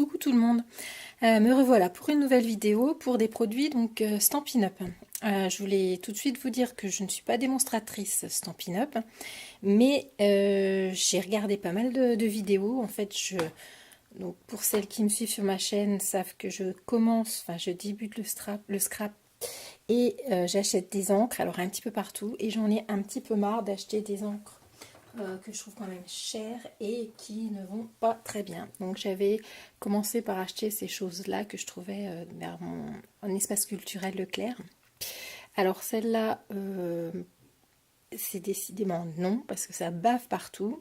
Coucou tout le monde, me revoilà pour une nouvelle vidéo pour des produits donc Stampin' Up. Je voulais tout de suite vous dire que je ne suis pas démonstratrice Stampin' Up, mais j'ai regardé pas mal de vidéos. En fait, donc pour celles qui me suivent sur ma chaîne savent que je débute le scrap et j'achète des encres, alors un petit peu partout, et j'en ai un petit peu marre d'acheter des encres que je trouve quand même chères et qui ne vont pas très bien. Donc j'avais commencé par acheter ces choses-là que je trouvais vers mon espace culturel Leclerc. Alors celle-là, c'est décidément non, parce que ça bave partout.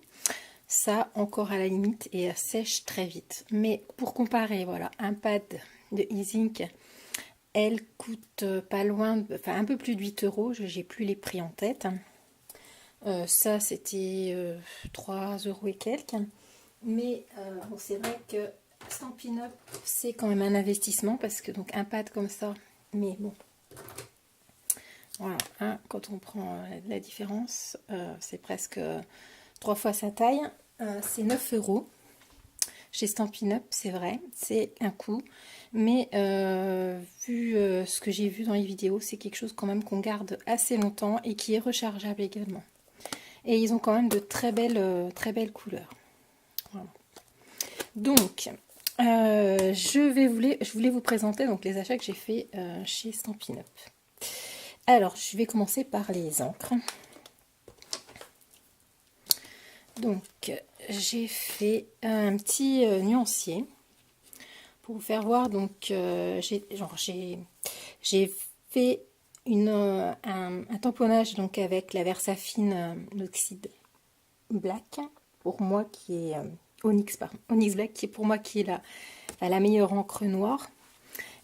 Ça, encore à la limite, et elle sèche très vite. Mais pour comparer, voilà, un pad de Easink, elle coûte pas loin, enfin un peu plus de 8 euros, j'ai plus les prix en tête. Ça, c'était 3 euros et quelques. Mais bon, c'est vrai que Stampin' Up, c'est quand même un investissement parce que donc un pad comme ça, mais bon, voilà, hein, quand on prend la différence, c'est presque 3 fois sa taille. C'est 9 euros. Chez Stampin' Up, c'est vrai, c'est un coût. Mais vu ce que j'ai vu dans les vidéos, c'est quelque chose quand même qu'on garde assez longtemps et qui est rechargeable également. Et ils ont quand même de très belles couleurs. Voilà. Donc, je voulais vous présenter donc, les achats que j'ai fait chez Stampin' Up. Alors, je vais commencer par les encres. Donc, j'ai fait un petit nuancier pour vous faire voir. Donc, j'ai fait un tamponnage donc avec la Versafine l'oxyde black pour moi qui est Onyx Black qui est pour moi qui est la meilleure encre noire.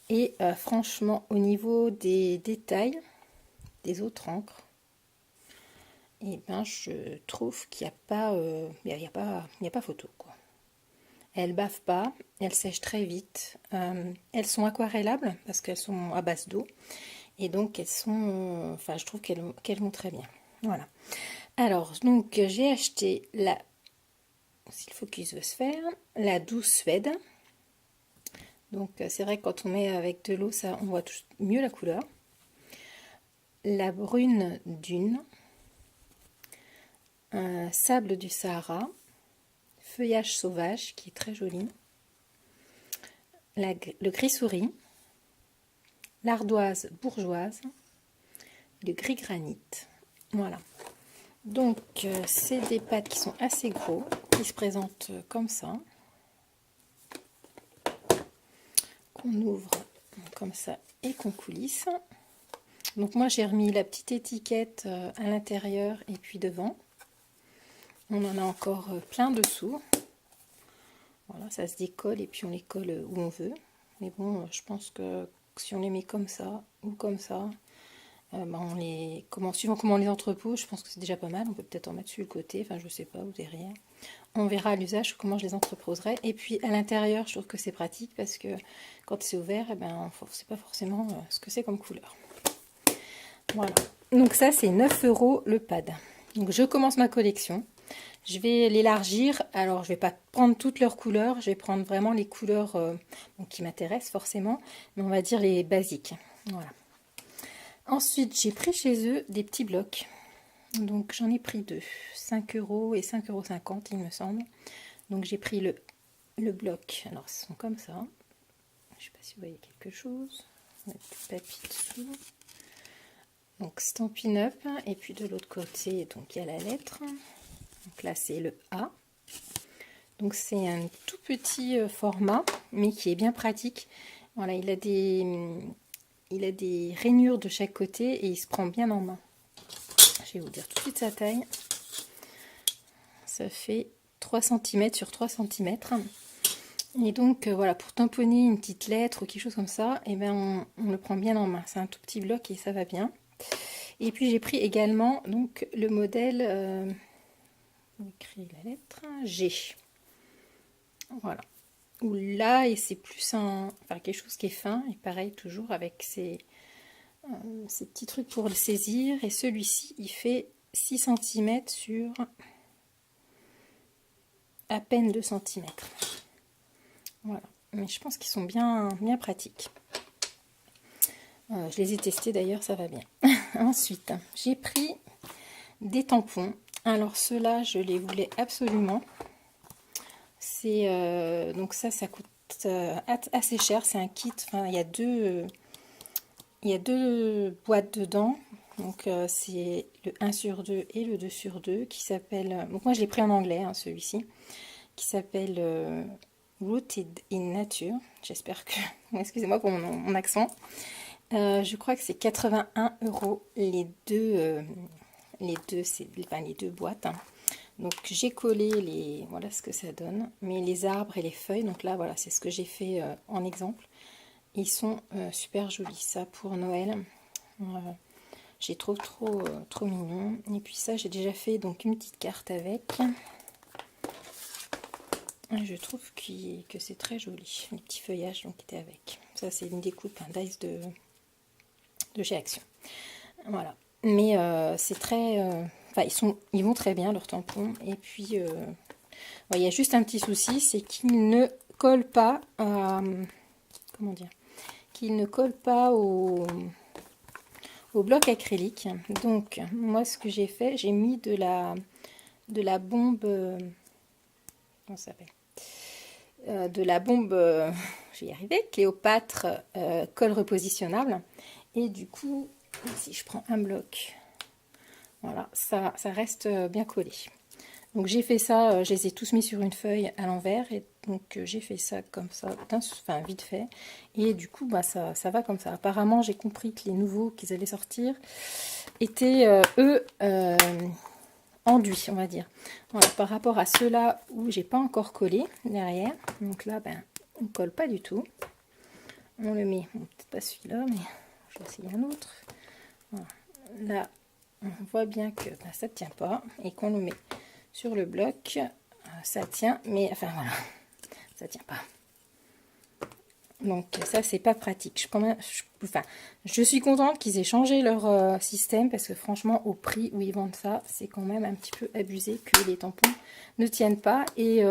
Et franchement, au niveau des détails des autres encres, et ben je trouve qu'il n'y a pas, il y a pas photo quoi. Elles bavent pas, elles sèchent très vite. Elles sont aquarellables parce qu'elles sont à base d'eau et donc elles sont, enfin je trouve qu'elles vont très bien. Voilà. Alors donc j'ai acheté si le focus veut se faire, la douce Suède. Donc c'est vrai que quand on met avec de l'eau, ça on voit mieux la couleur. La brune dune, sable du Sahara, feuillage sauvage qui est très joli, le gris souris, l'ardoise bourgeoise, le gris granit. Voilà. Donc c'est des pads qui sont assez gros, qui se présentent comme ça, qu'on ouvre comme ça et qu'on coulisse. Donc moi j'ai remis la petite étiquette à l'intérieur et puis devant. On en a encore plein dessous. Voilà, ça se décolle et puis on les colle où on veut. Mais bon, je pense que si on les met comme ça ou comme ça, suivant comment on les entrepose, je pense que c'est déjà pas mal. On peut peut-être en mettre sur le côté, enfin je sais pas, ou derrière. On verra à l'usage comment je les entreposerai. Et puis à l'intérieur, je trouve que c'est pratique parce que quand c'est ouvert, on ne sait pas forcément ce que c'est comme couleur. Voilà. Donc ça, c'est 9 euros le pad. Donc je commence ma collection. Je vais l'élargir. Alors, je ne vais pas prendre toutes leurs couleurs. Je vais prendre vraiment les couleurs qui m'intéressent forcément. Mais on va dire les basiques. Voilà. Ensuite, j'ai pris chez eux des petits blocs. Donc, j'en ai pris deux. 5 euros et 5,50 €, il me semble. Donc, j'ai pris le bloc. Alors, ils sont comme ça. Je ne sais pas si vous voyez quelque chose. On a du papier dessous. Donc, Stampin' Up. Et puis, de l'autre côté, donc il y a la lettre. Donc là, c'est le A. Donc c'est un tout petit format, mais qui est bien pratique. Voilà, il a des rainures de chaque côté et il se prend bien en main. Je vais vous dire tout de suite sa taille. Ça fait 3 cm sur 3 cm. Et donc voilà, pour tamponner une petite lettre ou quelque chose comme ça, et ben on le prend bien en main. C'est un tout petit bloc et ça va bien. Et puis j'ai pris également donc le modèle... on écrit la lettre G. Voilà. Où là, et c'est plus quelque chose qui est fin, et pareil, toujours avec ces petits trucs pour le saisir. Et celui-ci, il fait 6 cm sur à peine 2 cm. Voilà. mais je pense qu'ils sont bien pratiques. Je les ai testés d'ailleurs, ça va bien. Ensuite, j'ai pris des tampons. Alors ceux-là, je les voulais absolument. C'est donc ça coûte assez cher. C'est un kit. Enfin, il y a deux boîtes dedans. Donc c'est le 1 sur 2 et le 2 sur 2 qui s'appelle. Donc moi je l'ai pris en anglais, hein, celui-ci, qui s'appelle Rooted in Nature. J'espère que. Excusez-moi pour mon accent. Je crois que c'est 81 € les deux boîtes. Hein. Donc j'ai collé voilà ce que ça donne, mais les arbres et les feuilles, donc là voilà, c'est ce que j'ai fait en exemple. Ils sont super jolis, ça pour Noël. J'ai trop mignon. Et puis ça, j'ai déjà fait donc une petite carte avec. Je trouve que c'est très joli, les petits feuillages donc, qui étaient avec. Ça, c'est une découpe d'Ice de chez Action. Voilà. Mais c'est très... ils vont très bien, leurs tampons. Et puis, il y a juste un petit souci, c'est qu'ils ne collent pas à... Comment dire? Qu'ils ne collent pas au bloc acrylique. Donc, moi, ce que j'ai fait, j'ai mis de la bombe... comment ça s'appelle? De la bombe, je vais y arriver, Cléopâtre colle repositionnable. Et du coup, si je prends un bloc, voilà, ça reste bien collé. Donc j'ai fait ça, je les ai tous mis sur une feuille à l'envers. Et donc j'ai fait ça comme ça, vite fait. Et du coup, ça va comme ça. Apparemment, j'ai compris que les nouveaux qu'ils allaient sortir étaient, eux, enduits, on va dire. Voilà, par rapport à ceux-là où j'ai pas encore collé derrière. Donc là, on colle pas du tout. On le met, peut-être pas celui-là, mais je vais essayer un autre. Voilà. Là, on voit bien que ça ne tient pas et qu'on le met sur le bloc, ça tient, mais enfin voilà, ça tient pas. Donc ça, c'est pas pratique. Je suis contente qu'ils aient changé leur système parce que franchement, au prix où ils vendent ça, c'est quand même un petit peu abusé que les tampons ne tiennent pas. Et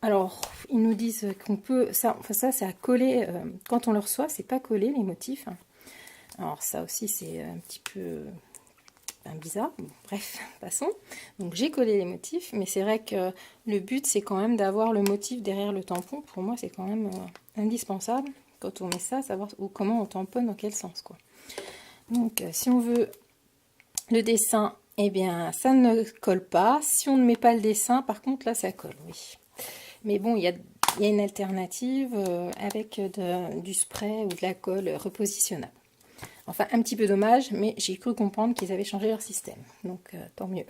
alors, ils nous disent qu'on peut... ça c'est à coller. Quand on le reçoit, c'est pas collé, les motifs. Alors ça aussi, c'est un petit peu bizarre. Bon, bref, passons. Donc j'ai collé les motifs, mais c'est vrai que le but, c'est quand même d'avoir le motif derrière le tampon. Pour moi, c'est quand même indispensable, quand on met ça, savoir comment on tamponne, dans quel sens, quoi. Donc, si on veut le dessin, eh bien, ça ne colle pas. Si on ne met pas le dessin, par contre, là, ça colle, oui. Mais bon, il y a une alternative avec du spray ou de la colle repositionnable. Enfin, un petit peu dommage, mais j'ai cru comprendre qu'ils avaient changé leur système. Donc, tant mieux.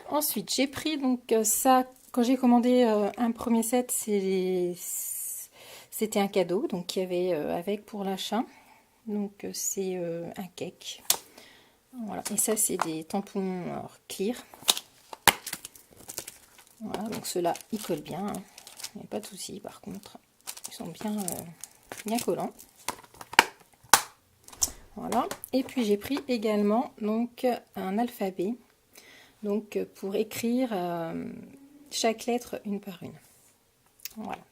Ensuite, j'ai pris donc ça. Quand j'ai commandé un premier set, c'était un cadeau. Donc, qu'il y avait avec pour l'achat. Donc, c'est un cake. Voilà. Et ça, c'est des tampons clear. Voilà. Donc, ceux-là, ils collent bien. Hein. Il n'y a pas de souci, par contre. Ils sont bien collants. Voilà. Et puis j'ai pris également donc un alphabet, donc pour écrire chaque lettre une par une. Voilà.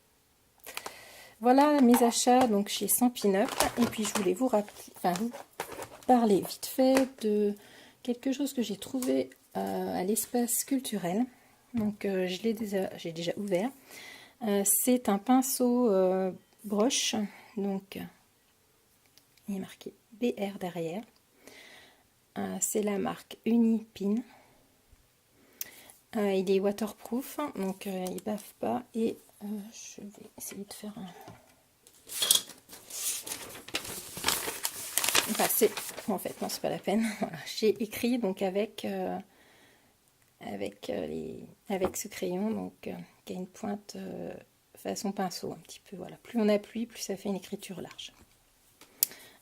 Voilà mes achats donc chez Stampin' Up. Et puis je voulais vous parler vite fait de quelque chose que j'ai trouvé à l'espace culturel. Donc j'ai déjà ouvert. C'est un pinceau broche. Donc il est marqué BR derrière. C'est la marque Unipin. Il est waterproof, donc il ne bave pas. Et je vais essayer de faire un... Enfin, en fait, non, c'est pas la peine. Voilà. J'ai écrit donc avec ce crayon, donc qui a une pointe façon pinceau, un petit peu. Voilà. Plus on appuie, plus ça fait une écriture large.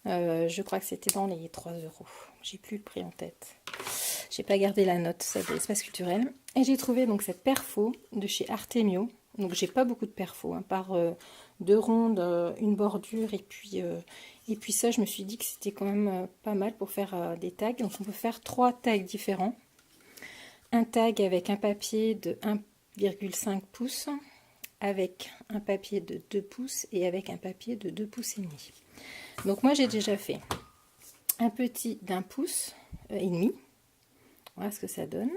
Je crois que c'était dans les 3 €. J'ai plus le prix en tête. J'ai pas gardé la note, ça de l'espace culturel. Et j'ai trouvé donc cette perfo de chez Artemio. Donc j'ai pas beaucoup de perfo, hein, par 2 rondes, une bordure et puis ça, je me suis dit que c'était quand même pas mal pour faire des tags. Donc on peut faire 3 tags différents. Un tag avec un papier de 1,5 pouces, avec un papier de 2 pouces et avec un papier de 2 pouces et demi. Donc moi j'ai déjà fait un petit d'1 pouce et demi. Voilà ce que ça donne.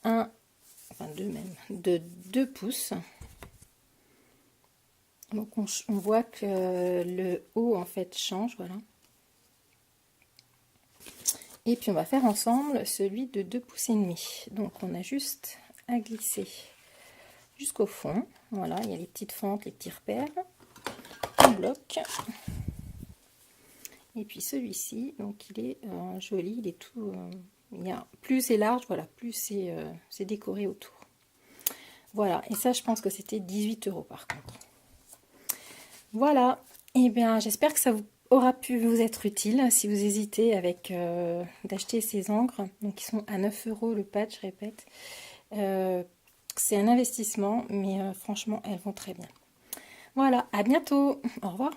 Enfin deux même, de 2 pouces. Donc on voit que le haut en fait change, voilà. Et puis on va faire ensemble celui de 2 pouces et demi. Donc on a juste à glisser jusqu'au fond. Voilà, il y a les petites fentes, les petits repères. On bloque. Et puis celui-ci, donc il est joli, il est tout, il y a, plus c'est large, voilà, plus c'est décoré autour. Voilà, et ça je pense que c'était 18 € par contre. Voilà, et bien j'espère que ça aura pu vous être utile si vous hésitez avec d'acheter ces encres. Donc ils sont à 9 € le patch, je répète. C'est un investissement, mais franchement elles vont très bien. Voilà, à bientôt, au revoir.